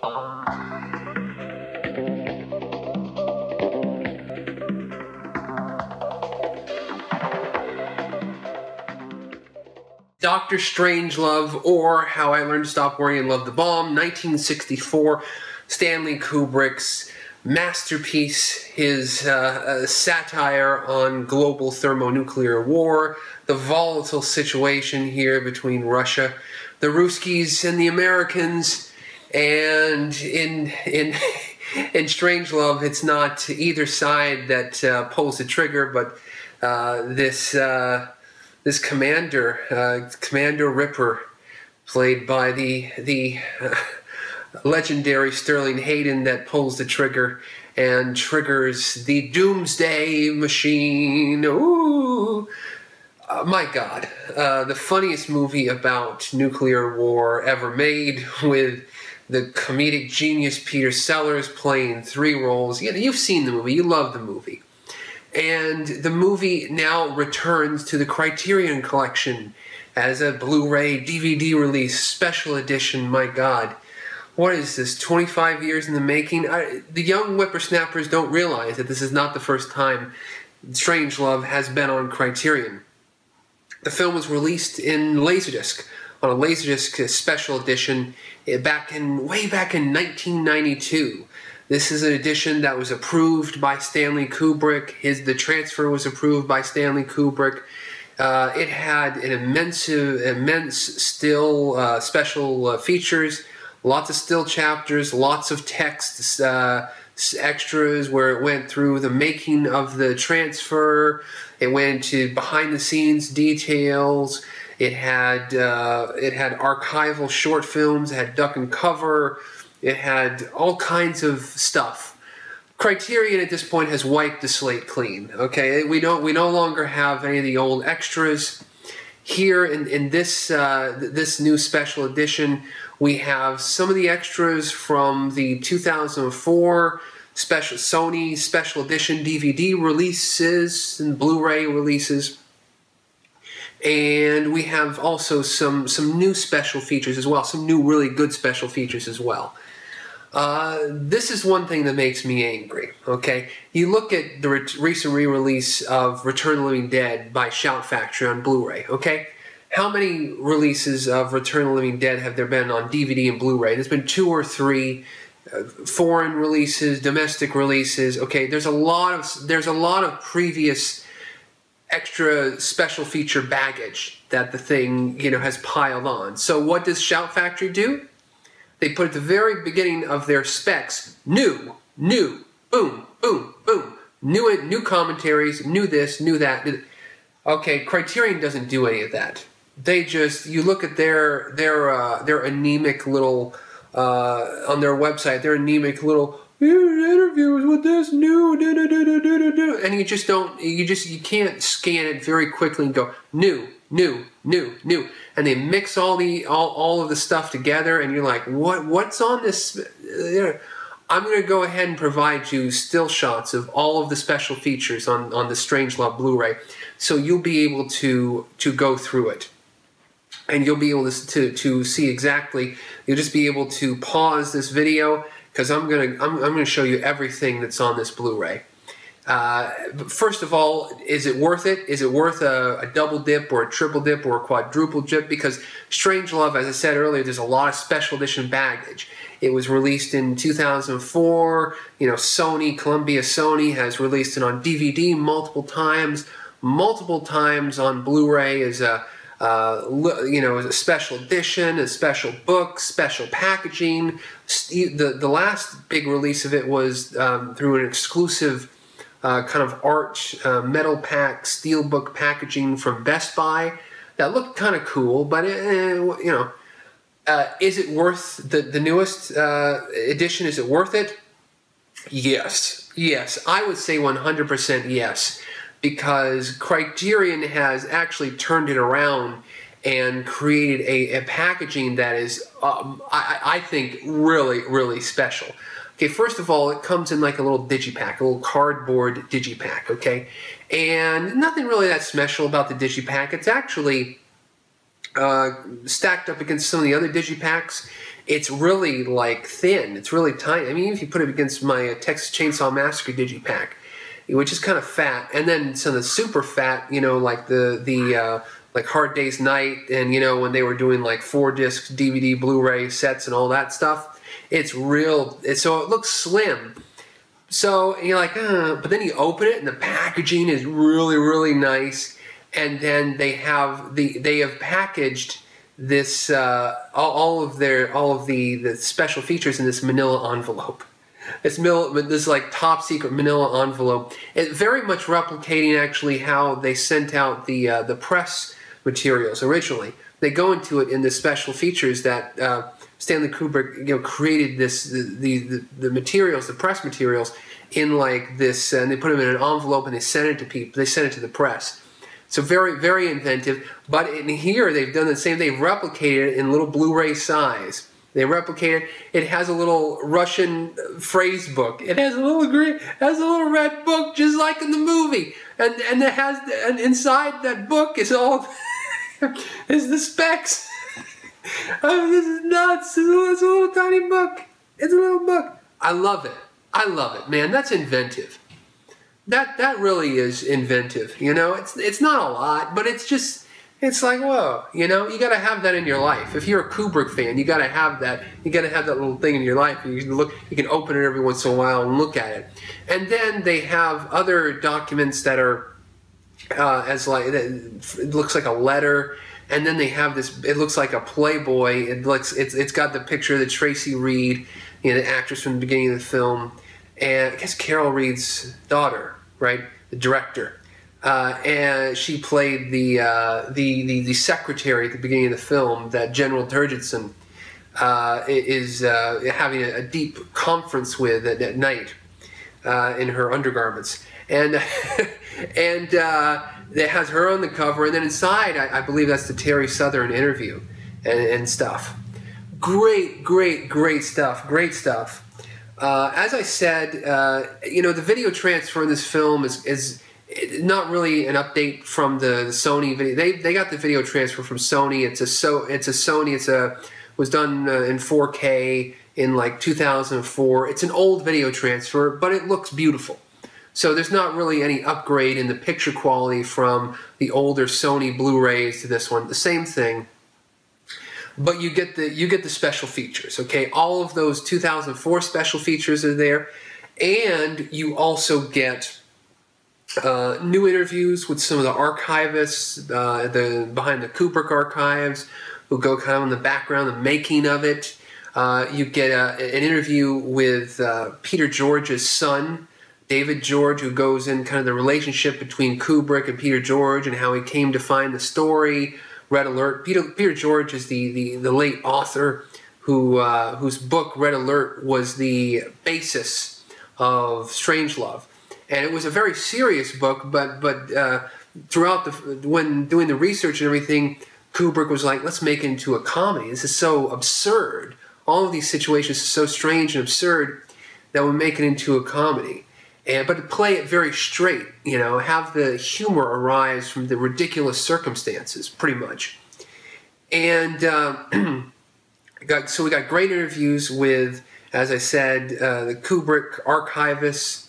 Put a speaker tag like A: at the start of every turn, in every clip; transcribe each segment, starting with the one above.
A: Dr. Strangelove, or How I Learned to Stop Worrying and Love the Bomb, 1964, Stanley Kubrick's masterpiece, his satire on global thermonuclear war, the volatile situation here between Russia, the Ruskies and the Americans, and in Strangelove, it's not either side that pulls the trigger, but this Commander Ripper, played by the legendary Sterling Hayden, that pulls the trigger and triggers the doomsday machine. Ooh, my God, the funniest movie about nuclear war ever made, with the comedic genius Peter Sellers playing 3 roles. You've seen the movie, you love the movie. And the movie now returns to the Criterion Collection as a Blu-ray DVD release, special edition. My God, what is this, 25 years in the making? The young whippersnappers don't realize that this is not the first time Strangelove has been on Criterion. The film was released in Laserdisc, on a Laserdisc special edition way back in 1992. This is an edition that was approved by Stanley Kubrick. The transfer was approved by Stanley Kubrick. It had an immense still special features, lots of still chapters, lots of text, extras where it went through the making of the transfer. It went to behind-the-scenes details. It had archival short films. It had duck and cover. It had all kinds of stuff. Criterion at this point has wiped the slate clean. Okay, we no longer have any of the old extras. Here in this this new special edition, we have some of the extras from the 2004 Sony special edition DVD releases and Blu-ray releases. And we have also some new special features as well, some new really good special features as well. This is one thing that makes me angry, okay? You look at the recent re-release of Return of the Living Dead by Shout Factory on Blu-ray, okay? How many releases of Return of the Living Dead have there been on DVD and Blu-ray? There's been 2 or 3 foreign releases, domestic releases, okay? There's a lot of previous extra special feature baggage that the thing, has piled on. So what does Shout Factory do? They put at the very beginning of their specs, new, boom, boom, boom, new commentaries, new this, new that. Okay, Criterion doesn't do any of that. They just, you look at their anemic little, on their website, their anemic little, interviews with this new, and you just don't, you can't scan it very quickly and go, new. And they mix all of the stuff together, and you're like, what's on this? I'm going to go ahead and provide you still shots of all of the special features on the Strangelove Blu-ray, so you'll be able to go through it. And you'll be able to see exactly, you'll just be able to pause this video, because I'm gonna show you everything that's on this Blu-ray. First of all, is it worth it? Is it worth a double dip or a triple dip or a quadruple dip? Because Strangelove, as I said earlier, there's a lot of special edition baggage. It was released in 2004. Columbia Sony has released it on DVD multiple times on Blu-ray as a as a special edition, a special book, special packaging. The last big release of it was through an exclusive kind of art metal pack steelbook packaging from Best Buy that looked kind of cool, but is it worth the newest edition? Is it worth it? Yes, I would say 100% yes, because Criterion has actually turned it around and created a packaging that is, I think, really special. Okay, first of all, it comes in like a little digipack, a little cardboard digipack, okay? And nothing really that special about the digipack. It's actually stacked up against some of the other digipacks. it's really like thin. It's really tiny. I mean, if you put it against my Texas Chainsaw Massacre digipack, which is kind of fat, and then some of the super fat, you know, like the like Hard Day's Night, and you know when they were doing like 4-disc DVD, Blu-ray sets and all that stuff. It's real. So it looks slim. So you're like, but then you open it, and the packaging is really, really nice. And then they have packaged this all of the special features in this manila envelope. This like top secret manila envelope. It very much replicating actually how they sent out the press materials originally. They go into it in the special features that Stanley Kubrick created the materials, the press materials, in like this, and they put them in an envelope and they sent it to people. They sent it to the press. So very, very inventive. But in here, they've done the same. They've replicated it in little Blu-ray size. They replicated. It has a little Russian phrase book. It has a little red book, just like in the movie. And it has, and inside that book is all is the specs. I mean, this is nuts. It's a little tiny book. It's a little book. I love it. I love it, man. That's inventive. That really is inventive, you know. It's not a lot, but it's like, whoa, you know. You got to have that in your life. If you're a Kubrick fan, you got to have that. You got to have that little thing in your life. You can open it every once in a while and look at it. And then they have other documents that are it looks like a letter. And then they have this. It looks like a Playboy. It's got the picture of the Tracy Reed, you know, the actress from the beginning of the film. And I guess Carol Reed's daughter, right? The director, and she played the secretary at the beginning of the film that General Turgidson is having a deep conference with at night in her undergarments, and and it has her on the cover, and then inside, I believe that's the Terry Southern interview and stuff. Great stuff. Great stuff. As I said, you know, the video transfer in this film is not really an update from the Sony video. They got the video transfer from Sony. It's a Sony. Was done in 4K in like 2004. It's an old video transfer, but it looks beautiful. So there's not really any upgrade in the picture quality from the older Sony Blu-rays to this one. The same thing. But you get the special features, okay? All of those 2004 special features are there, and you also get new interviews with some of the archivists, behind the Kubrick archives, who go kind of in the background, the making of it. You get an interview with Peter George's son, David George, who goes in kind of the relationship between Kubrick and Peter George and how he came to find the story. Red Alert. Peter George is the late author whose book Red Alert was the basis of Strangelove, and it was a very serious book. But throughout when doing the research and everything, Kubrick was like, let's make it into a comedy. This is so absurd. All of these situations are so strange and absurd that we make it into a comedy. But to play it very straight, you know, have the humor arise from the ridiculous circumstances, pretty much. And so we got great interviews with, as I said, the Kubrick archivists,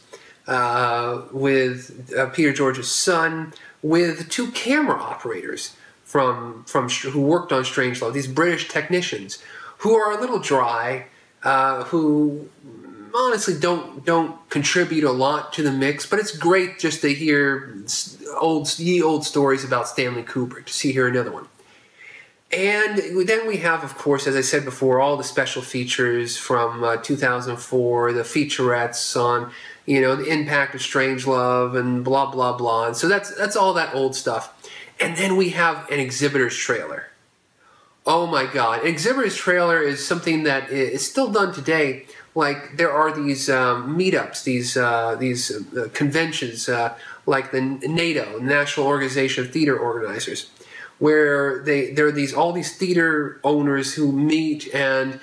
A: with Peter George's son, with 2 camera operators who worked on Strangelove, these British technicians, who are a little dry, who honestly don't contribute a lot to the mix, but it's great just to hear old stories about Stanley Kubrick, to see here another one. And then we have, of course, as I said before, all the special features from 2004, the featurettes on, you know, the impact of Strangelove and blah blah blah. And so that's all that old stuff. And then we have an exhibitor's trailer. Oh my God, an exhibitor's trailer is something that is still done today. Like there are these meetups, these conventions, like the NATO, National Organization of Theater Organizers, where there are all these theater owners who meet, and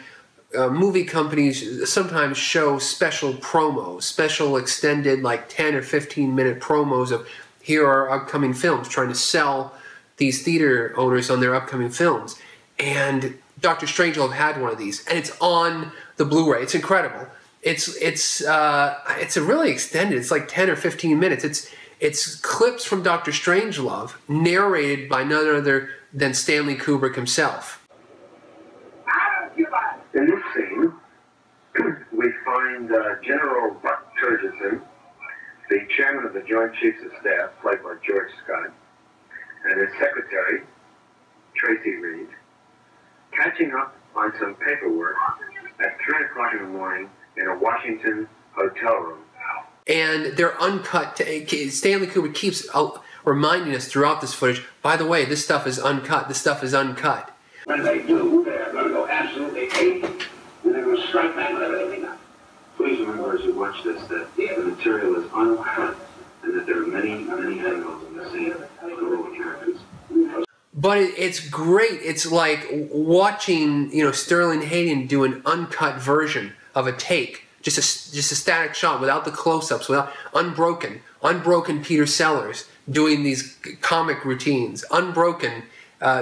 A: movie companies sometimes show special promos, special extended like 10 or 15-minute promos of here are upcoming films, trying to sell these theater owners on their upcoming films. And Dr. Strangelove had one of these, and it's on the Blu-ray. It's incredible. It's a really extended. It's like 10 or 15 minutes. It's clips from Dr. Strangelove, narrated by none other than Stanley Kubrick himself.
B: In this scene, we find General Buck Turgidson, the chairman of the Joint Chiefs of Staff, played by George Scott, and his secretary, Tracy Reed, catching up on some paperwork at 3 o'clock in the morning in a Washington hotel room.
A: And they're uncut. Stanley Kubrick keeps reminding us throughout this footage, by the way, this stuff is uncut. This stuff is uncut.
C: When they do, they're going to go absolutely ape, and they're going to strike back with everything up.
B: Please remember as you watch this that the material is uncut and that there are many, many angles in the scene for all the characters.
A: But it's great. It's like watching, Sterling Hayden do an uncut version of a take, just a static shot without the close-ups, without unbroken Peter Sellers doing these comic routines, unbroken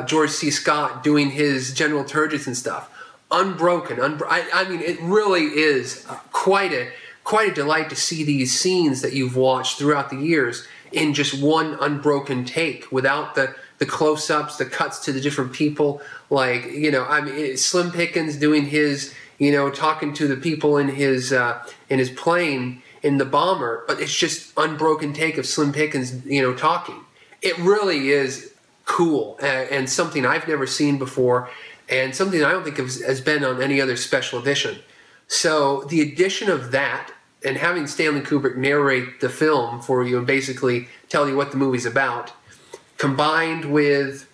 A: George C. Scott doing his General Turgidson stuff, unbroken. I mean, it really is quite a delight to see these scenes that you've watched throughout the years in just one unbroken take, without the close-ups, the cuts to the different people. Like, Slim Pickens doing his, talking to the people in his plane in the bomber, but it's just unbroken take of Slim Pickens, talking. It really is cool and something I've never seen before, and something I don't think has been on any other special edition. So the addition of that, and having Stanley Kubrick narrate the film for you and basically tell you what the movie's about, combined with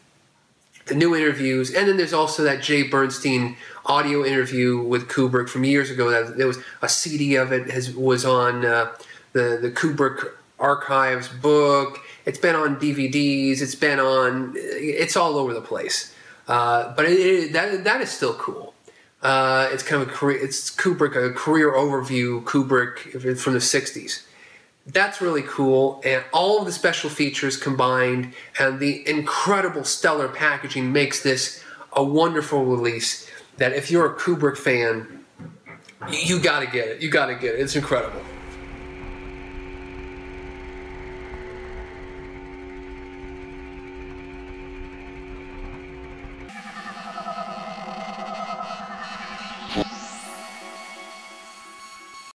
A: the new interviews, and then there's also that Jay Bernstein audio interview with Kubrick from years ago. That there was a CD of it was on the Kubrick Archives book. It's been on DVDs. It's all over the place. But that is still cool. It's kind of it's Kubrick, a career overview, Kubrick from the 60s. That's really cool, and all of the special features combined and the incredible stellar packaging makes this a wonderful release that if you're a Kubrick fan, you gotta get it. You gotta get it. It's incredible.